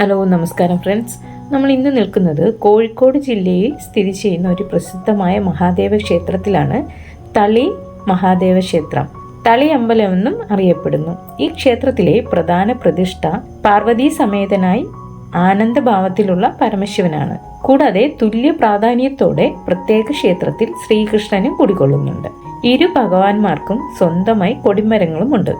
Hello, നമസ്കാരം friends. നമ്മൾ ഇന്ന് നിൽക്കുന്നത് കോഴിക്കോട് ജില്ലയിൽ സ്ഥിതി ചെയ്യുന്ന ഒരു പ്രസിദ്ധമായ മഹാദേവ ക്ഷേത്രത്തിലാണ്. തളി മഹാദേവ ക്ഷേത്രം, തളി അമ്പലം എന്നും അറിയപ്പെടുന്നു. ഈ ക്ഷേത്രത്തിലെ പ്രധാന പ്രതിഷ്ഠ പാർവതീ സമേതനായി ആനന്ദഭാവത്തിലുള്ള പരമശിവനാണ്. കൂടാതെ തുല്യ പ്രാധാന്യത്തോടെ പ്രത്യേക ക്ഷേത്രത്തിൽ ശ്രീകൃഷ്ണനും കുടികൊള്ളുന്നുണ്ട്. ഇരു ഭഗവാന്മാർക്കും സ്വന്തമായി കൊടിമരങ്ങളും ഉണ്ട്.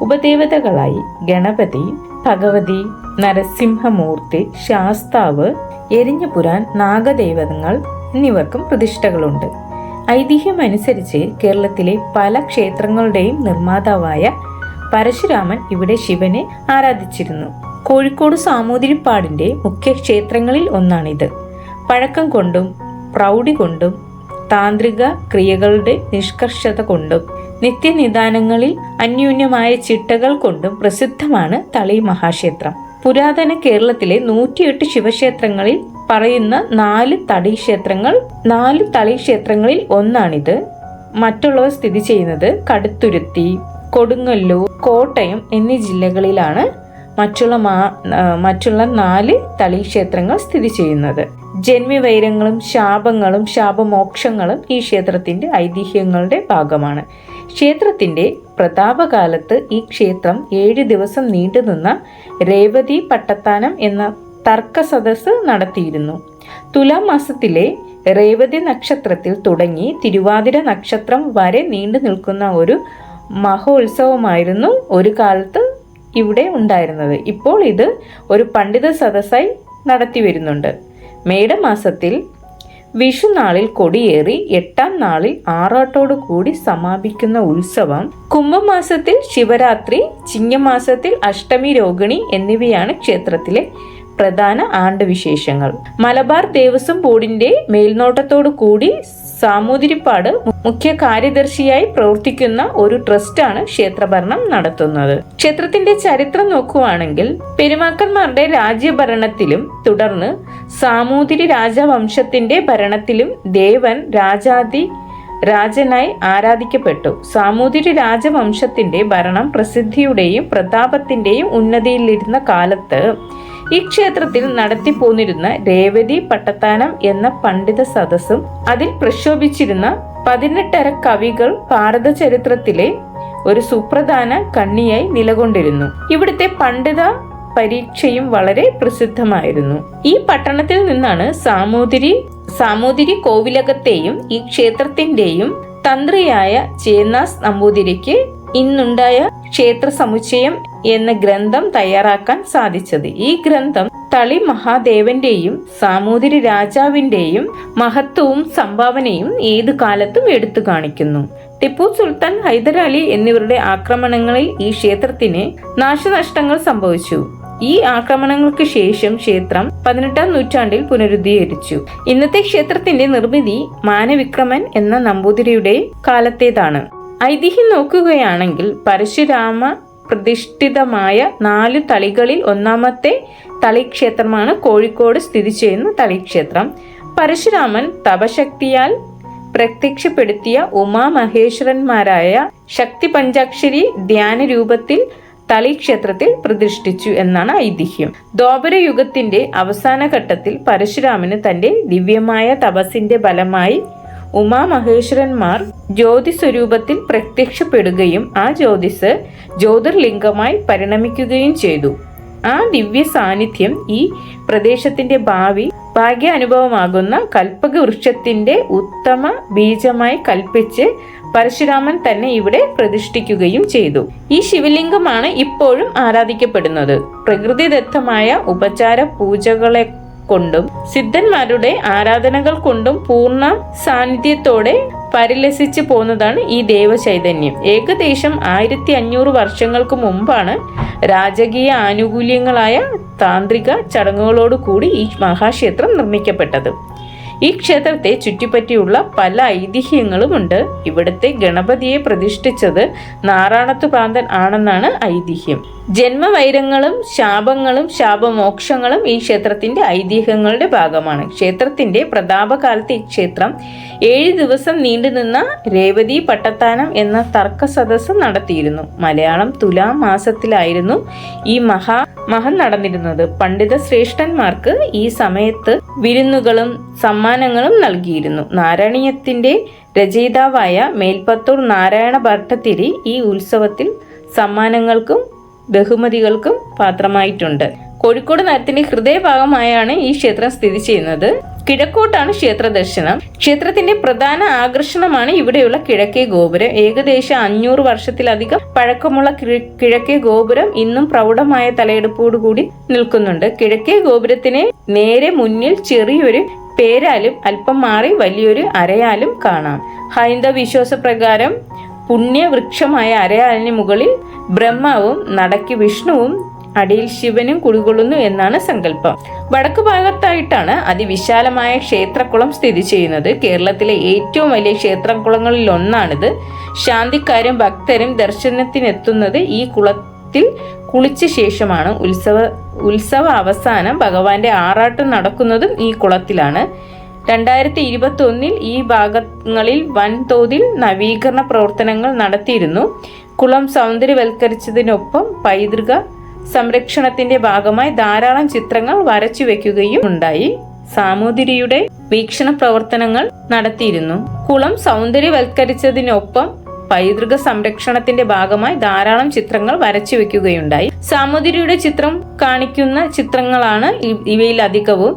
ഉപദേവതകളായി ഗണപതി, ഭഗവതി, നരസിംഹമൂർത്തി, ശാസ്താവ്, എരിഞ്ഞപുരാൻ, നാഗദേവതകൾ എന്നിവർക്കും പ്രതിഷ്ഠകളുണ്ട്. ഐതിഹ്യമനുസരിച്ച് കേരളത്തിലെ പല ക്ഷേത്രങ്ങളുടെയും നിർമ്മാതാവായ പരശുരാമൻ ഇവിടെ ശിവനെ ആരാധിച്ചിരുന്നു. കോഴിക്കോട് സാമൂതിരിപ്പാടിന്റെ മുഖ്യ ക്ഷേത്രങ്ങളിൽ ഒന്നാണിത്. പഴക്കം കൊണ്ടും പ്രൗഢി കൊണ്ടും താന്ത്രിക ക്രിയകളുടെ നിഷ്കർഷത കൊണ്ടും നിത്യനിദാനങ്ങളിൽ അന്യൂന്യമായ ചിട്ടകൾ കൊണ്ടും പ്രസിദ്ധമാണ് തളി മഹാക്ഷേത്രം. പുരാതന കേരളത്തിലെ 108 ശിവക്ഷേത്രങ്ങളിൽ പറയുന്ന 4 തളി ക്ഷേത്രങ്ങളിൽ ഒന്നാണിത്. മറ്റുള്ളവ സ്ഥിതി ചെയ്യുന്നത് കടുത്തുരുത്തി, കൊടുങ്ങല്ലൂർ, കോട്ടയം എന്നീ ജില്ലകളിലാണ് മറ്റുള്ള 4 തളി ക്ഷേത്രങ്ങൾ സ്ഥിതി ചെയ്യുന്നത്. ജന്മിവൈരങ്ങളും ശാപങ്ങളും ശാപമോക്ഷങ്ങളും ഈ ക്ഷേത്രത്തിന്റെ ഐതിഹ്യങ്ങളുടെ ഭാഗമാണ്. ക്ഷേത്രത്തിന്റെ പ്രതാപകാലത്ത് ഈ ക്ഷേത്രം 7 ദിവസം നീണ്ടുനിന്ന രേവതി പട്ടത്താനം എന്ന തർക്ക സദസ്സ് നടത്തിയിരുന്നു. തുലാം മാസത്തിലെ രേവതി നക്ഷത്രത്തിൽ തുടങ്ങി തിരുവാതിര നക്ഷത്രം വരെ നീണ്ടു നിൽക്കുന്ന ഒരു മഹോത്സവമായിരുന്നു ഒരു കാലത്ത് ഇവിടെ ഉണ്ടായിരുന്നത്. ഇപ്പോൾ ഇത് ഒരു പണ്ഡിത സദസ്സായി നടത്തി വരുന്നുണ്ട്. മേടമാസത്തിൽ വിഷുനാളിൽ കൊടിയേറി 8-ാം നാളിൽ ആറാട്ടോടു കൂടി സമാപിക്കുന്ന ഉത്സവം. കുംഭമാസത്തിൽ ശിവരാത്രി, ചിങ്ങമാസത്തിൽ അഷ്ടമി, രോഹിണി എന്നിവയാണ് ക്ഷേത്രത്തിലെ പ്രധാന ആണ്ടുവിശേഷങ്ങൾ. മലബാർ ദേവസ്വം ബോർഡിന്റെ മേൽനോട്ടത്തോടു കൂടി സാമൂതിരിപ്പാട് മുഖ്യ കാര്യദർശിയായി പ്രവർത്തിക്കുന്ന ഒരു ട്രസ്റ്റാണ് ക്ഷേത്രഭരണം നടത്തുന്നത്. ക്ഷേത്രത്തിന്റെ ചരിത്രം നോക്കുകയാണെങ്കിൽ പെരുമാക്കന്മാരുടെ രാജ്യഭരണത്തിലും തുടർന്ന് സാമൂതിരി രാജവംശത്തിന്റെ ഭരണത്തിലും ദേവൻ രാജനായി ആരാധിക്കപ്പെട്ടു. സാമൂതിരി രാജവംശത്തിന്റെ ഭരണം പ്രസിദ്ധിയുടെയും പ്രതാപത്തിന്റെയും ഉന്നതിയിലിരുന്ന കാലത്ത് ഈ ക്ഷേത്രത്തിൽ നടത്തിപ്പോന്നിരുന്ന രേവതി പട്ടത്താനം എന്ന പണ്ഡിത സദസ്സും അതിൽ പ്രക്ഷോഭിച്ചിരുന്ന 18 കവികൾ ഭാരത ചരിത്രത്തിലെ ഒരു സുപ്രധാന കണ്ണിയായി നിലകൊണ്ടിരുന്നു. ഇവിടുത്തെ പണ്ഡിത പരീക്ഷയും വളരെ പ്രസിദ്ധമായിരുന്നു. ഈ പട്ടണത്തിൽ നിന്നാണ് സാമൂതിരി കോവിലകത്തെയും ഈ ക്ഷേത്രത്തിന്റെയും തന്ത്രിയായ ചേന്നാസ് നമ്പൂതിരിക്ക് ഇന്നുണ്ടായ ക്ഷേത്ര സമുച്ചയം എന്ന ഗ്രന്ഥം തയ്യാറാക്കാൻ സാധിച്ചത്. ഈ ഗ്രന്ഥം തളി മഹാദേവന്റെയും സാമൂതിരി രാജാവിന്റെയും മഹത്വവും സംഭാവനയും ഏതു കാലത്തും എടുത്തു കാണിക്കുന്നു. ടിപ്പു സുൽത്താൻ, ഹൈദരാലി എന്നിവരുടെ ആക്രമണങ്ങളിൽ ഈ ക്ഷേത്രത്തിന് നാശനഷ്ടങ്ങൾ സംഭവിച്ചു. ഈ ആക്രമണങ്ങൾക്ക് ശേഷം ക്ഷേത്രം 18-ാം നൂറ്റാണ്ടിൽ പുനരുദ്ധീകരിച്ചു. ഇന്നത്തെ ക്ഷേത്രത്തിന്റെ നിർമ്മിതി മാനവിക്രമൻ എന്ന നമ്പൂതിരിയുടെ കാലത്തേതാണ്. ഐതിഹ്യം നോക്കുകയാണെങ്കിൽ പരശുരാമ പ്രതിഷ്ഠിതമായ 4 തളികളിൽ ഒന്നാമത്തെ തളിക്ഷേത്രമാണ് കോഴിക്കോട് സ്ഥിതി ചെയ്യുന്ന തളിക്ഷേത്രം. പരശുരാമൻ തപശക്തിയാൽ പ്രത്യക്ഷപ്പെടുത്തിയ ഉമാമഹേശ്വരന്മാരായ ശക്തി പഞ്ചാക്ഷരി ധ്യാന രൂപത്തിൽ തളിക്ഷേത്രത്തിൽ പ്രതിഷ്ഠിച്ചു എന്നാണ് ഐതിഹ്യം. ദ്വാപര യുഗത്തിന്റെ അവസാന ഘട്ടത്തിൽ പരശുരാമന് തന്റെ ദിവ്യമായ തപസ്സിന്റെ ഫലമായി ഉമാമഹേശ്വരന്മാർ ജ്യോതിസ്വരൂപത്തിൽ പ്രത്യക്ഷപ്പെടുകയും ആ ജ്യോതിസ് ജ്യോതിർലിംഗമായി പരിണമിക്കുകയും ചെയ്തു. ആ ദിവ്യ സാന്നിധ്യം ഈ പ്രദേശത്തിന്റെ ഭാഗ്യ അനുഭവമാകുന്ന കൽപ്പക വൃക്ഷത്തിന്റെ ഉത്തമ ബീജമായി കൽപ്പിച്ച് പരശുരാമൻ തന്നെ ഇവിടെ പ്രതിഷ്ഠിക്കുകയും ചെയ്തു. ഈ ശിവലിംഗമാണ് ഇപ്പോഴും ആരാധിക്കപ്പെടുന്നത്. പ്രകൃതിദത്തമായ ഉപചാര പൂജകളെ കൊണ്ടും സിദ്ധന്മാരുടെ ആരാധനകൾ കൊണ്ടും പൂർണ്ണ സാന്നിധ്യത്തോടെ പരിലസിച്ചു പോന്നതാണ് ഈ ദേവചൈതന്യം. ഏകദേശം 1500 വർഷങ്ങൾക്ക് മുമ്പാണ് രാജകീയ ആനുകൂല്യങ്ങളായ താന്ത്രിക ചടങ്ങുകളോട് കൂടി ഈ മഹാക്ഷേത്രം നിർമ്മിക്കപ്പെട്ടത്. ഈ ക്ഷേത്രത്തെ ചുറ്റിപ്പറ്റിയുള്ള പല ഐതിഹ്യങ്ങളുമുണ്ട്. ഇവിടുത്തെ ഗണപതിയെ പ്രതിഷ്ഠിച്ചത് നാറാണത്തുപാന്തൻ ആണെന്നാണ് ഐതിഹ്യം. ജന്മവൈരങ്ങളും ശാപങ്ങളും ശാപമോക്ഷങ്ങളും ഈ ക്ഷേത്രത്തിന്റെ ഐതിഹ്യങ്ങളുടെ ഭാഗമാണ്. ക്ഷേത്രത്തിന്റെ പ്രതാപകാലത്ത് ഈ ക്ഷേത്രം 7 ദിവസം നീണ്ടുനിന്ന രേവതി പട്ടത്താനം എന്ന തർക്ക സദസ്സ് നടത്തിയിരുന്നു. മലയാളം തുലാം മാസത്തിലായിരുന്നു ഈ മഹം നടന്നിരുന്നത്. പണ്ഡിത ശ്രേഷ്ഠന്മാർക്ക് ഈ സമയത്ത് വിരുന്നുകളും സമ്മാനങ്ങളും നൽകിയിരുന്നു. നാരായണീയത്തിന്റെ രചയിതാവായ മേൽപ്പത്തൂർ നാരായണ ഭട്ടതിരി ഈ ഉത്സവത്തിൽ സമ്മാനങ്ങൾക്കും ബഹുമതികൾക്കും പാത്രമായിട്ടുണ്ട്. കോഴിക്കോട് നഗരത്തിന്റെ ഹൃദയഭാഗമായാണ് ഈ ക്ഷേത്രം സ്ഥിതി ചെയ്യുന്നത്. കിഴക്കോട്ടാണ് ക്ഷേത്ര ദർശനം. ക്ഷേത്രത്തിന്റെ പ്രധാന ആകർഷണമാണ് ഇവിടെയുള്ള കിഴക്കേ ഗോപുരം. ഏകദേശം 500 വർഷത്തിലധികം പഴക്കമുള്ള കിഴക്കേ ഗോപുരം ഇന്നും പ്രൗഢമായ തലയെടുപ്പോടുകൂടി നിൽക്കുന്നുണ്ട്. കിഴക്കേ ഗോപുരത്തിന് നേരെ മുന്നിൽ ചെറിയൊരു പേരാലും അല്പം മാറി വലിയൊരു അരയാലും കാണാം. ഹൈന്ദവ വിശ്വാസപ്രകാരം പുണ്യവൃക്ഷമായ അരയാലിന് മുകളിൽ ബ്രഹ്മാവും നടക്ക് വിഷ്ണുവും അടിയിൽ ശിവനും കുടികൊള്ളുന്നു എന്നാണ് സങ്കല്പം. വടക്കു ഭാഗത്തായിട്ടാണ് അതിവിശാലമായ ക്ഷേത്രക്കുളം സ്ഥിതി ചെയ്യുന്നത്. കേരളത്തിലെ ഏറ്റവും വലിയ ക്ഷേത്രക്കുളങ്ങളിൽ ഒന്നാണിത്. ശാന്തിക്കാരും ഭക്തരും ദർശനത്തിനെത്തുന്നത് ഈ കുളത്തിൽ കുളിച്ച ശേഷമാണ്. ഉത്സവ അവസാനം ഭഗവാന്റെ ആറാട്ട് നടക്കുന്നതും ഈ കുളത്തിലാണ്. 2021 ഈ ഭാഗങ്ങളിൽ വൻതോതിൽ നവീകരണ പ്രവർത്തനങ്ങൾ നടത്തിയിരുന്നു. കുളം സൗന്ദര്യവൽക്കരിച്ചതിനൊപ്പം പൈതൃക സംരക്ഷണത്തിന്റെ ഭാഗമായി ധാരാളം ചിത്രങ്ങൾ വരച്ചു വെക്കുകയും ഉണ്ടായി. സാമൂതിരിയുടെ വീക്ഷണ പ്രവർത്തനങ്ങൾ നടത്തിയിരുന്നു. കുളം സൗന്ദര്യവൽക്കരിച്ചതിനൊപ്പം പൈതൃക സംരക്ഷണത്തിന്റെ ഭാഗമായി ധാരാളം ചിത്രങ്ങൾ വരച്ചു വെക്കുകയുണ്ടായി. സാമൂതിരിയുടെ ചിത്രം കാണിക്കുന്ന ചിത്രങ്ങളാണ് ഇവയിൽ അധികവും.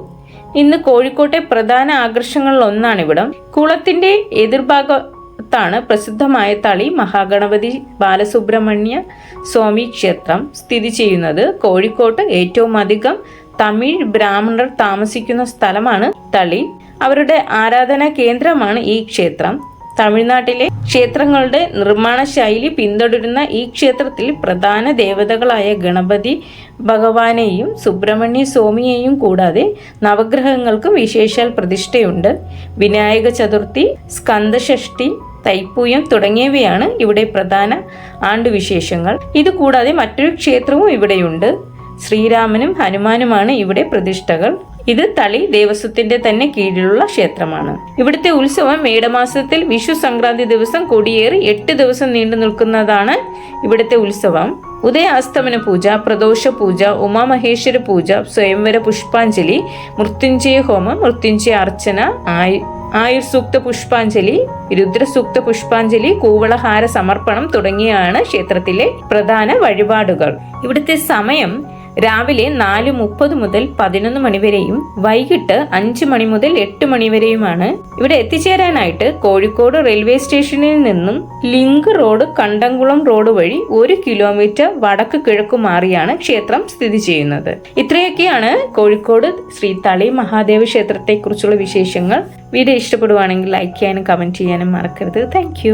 ഇന്ന് കോഴിക്കോട്ടെ പ്രധാന ആകർഷണങ്ങളിൽ ഒന്നാണിവിടം. കുളത്തിന്റെ എതിർഭാഗത്താണ് പ്രസിദ്ധമായ തളി മഹാഗണപതി ബാലസുബ്രഹ്മണ്യ സ്വാമി ക്ഷേത്രം സ്ഥിതി ചെയ്യുന്നത്. കോഴിക്കോട്ട് ഏറ്റവും അധികം തമിഴ് ബ്രാഹ്മണർ താമസിക്കുന്ന സ്ഥലമാണ് തളി. അവരുടെ ആരാധനാ കേന്ദ്രമാണ് ഈ ക്ഷേത്രം. തമിഴ്നാട്ടിലെ ക്ഷേത്രങ്ങളുടെ നിർമ്മാണ ശൈലി പിന്തുടരുന്ന ഈ ക്ഷേത്രത്തിൽ പ്രധാന ദേവതകളായ ഗണപതി ഭഗവാനെയും സുബ്രഹ്മണ്യ സ്വാമിയെയും കൂടാതെ നവഗ്രഹങ്ങൾക്കും വിശേഷാൽ പ്രതിഷ്ഠയുണ്ട്. വിനായക ചതുർത്ഥി, സ്കന്ദഷഷ്ഠി, തൈപ്പൂയം തുടങ്ങിയവയാണ് ഇവിടെ പ്രധാന ആണ്ടുവിശേഷങ്ങൾ. ഇതുകൂടാതെ മറ്റൊരു ക്ഷേത്രവും ഇവിടെയുണ്ട്. ശ്രീരാമനും ഹനുമാനുമാണ് ഇവിടെ പ്രതിഷ്ഠകൾ. ഇത് തളി ദേവസ്വത്തിന്റെ തന്നെ കീഴിലുള്ള ക്ഷേത്രമാണ്. ഇവിടുത്തെ ഉത്സവം മേടമാസത്തിൽ വിഷു സംക്രാന്തി ദിവസം കൊടിയേറി 8 ദിവസം നീണ്ടു നിൽക്കുന്നതാണ് ഇവിടുത്തെ ഉത്സവം. ഉദയാസ്തമന പൂജ, പ്രദോഷ പൂജ, ഉമാമഹേശ്വര പൂജ, സ്വയംവര പുഷ്പാഞ്ജലി, മൃത്യുഞ്ജയ ഹോമം, മൃത്യുഞ്ജയ അർച്ചന, ആയുർസൂക്ത പുഷ്പാഞ്ജലി, രുദ്രസൂക്ത പുഷ്പാഞ്ജലി, കൂവളഹാര സമർപ്പണം തുടങ്ങിയവയാണ് ക്ഷേത്രത്തിലെ പ്രധാന വഴിപാടുകൾ. ഇവിടുത്തെ സമയം രാവിലെ 4:30 മുതൽ 11 മണി വരെയും വൈകിട്ട് 5 മണി മുതൽ 8 മണി വരെയുമാണ്. ഇവിടെ എത്തിച്ചേരാനായിട്ട് കോഴിക്കോട് റെയിൽവേ സ്റ്റേഷനിൽ നിന്നും ലിങ്ക് റോഡ്, കണ്ടംകുളം റോഡ് വഴി 1 കിലോമീറ്റർ വടക്ക് കിഴക്ക് മാറിയാണ് ക്ഷേത്രം സ്ഥിതി ചെയ്യുന്നത്. ഇത്രയൊക്കെയാണ് കോഴിക്കോട് ശ്രീ തളി മഹാദേവ ക്ഷേത്രത്തെ കുറിച്ചുള്ള വിശേഷങ്ങൾ. വീഡിയോ ഇഷ്ടപ്പെടുവാണെങ്കിൽ ലൈക്ക് ചെയ്യാനും കമന്റ് ചെയ്യാനും മറക്കരുത്. താങ്ക്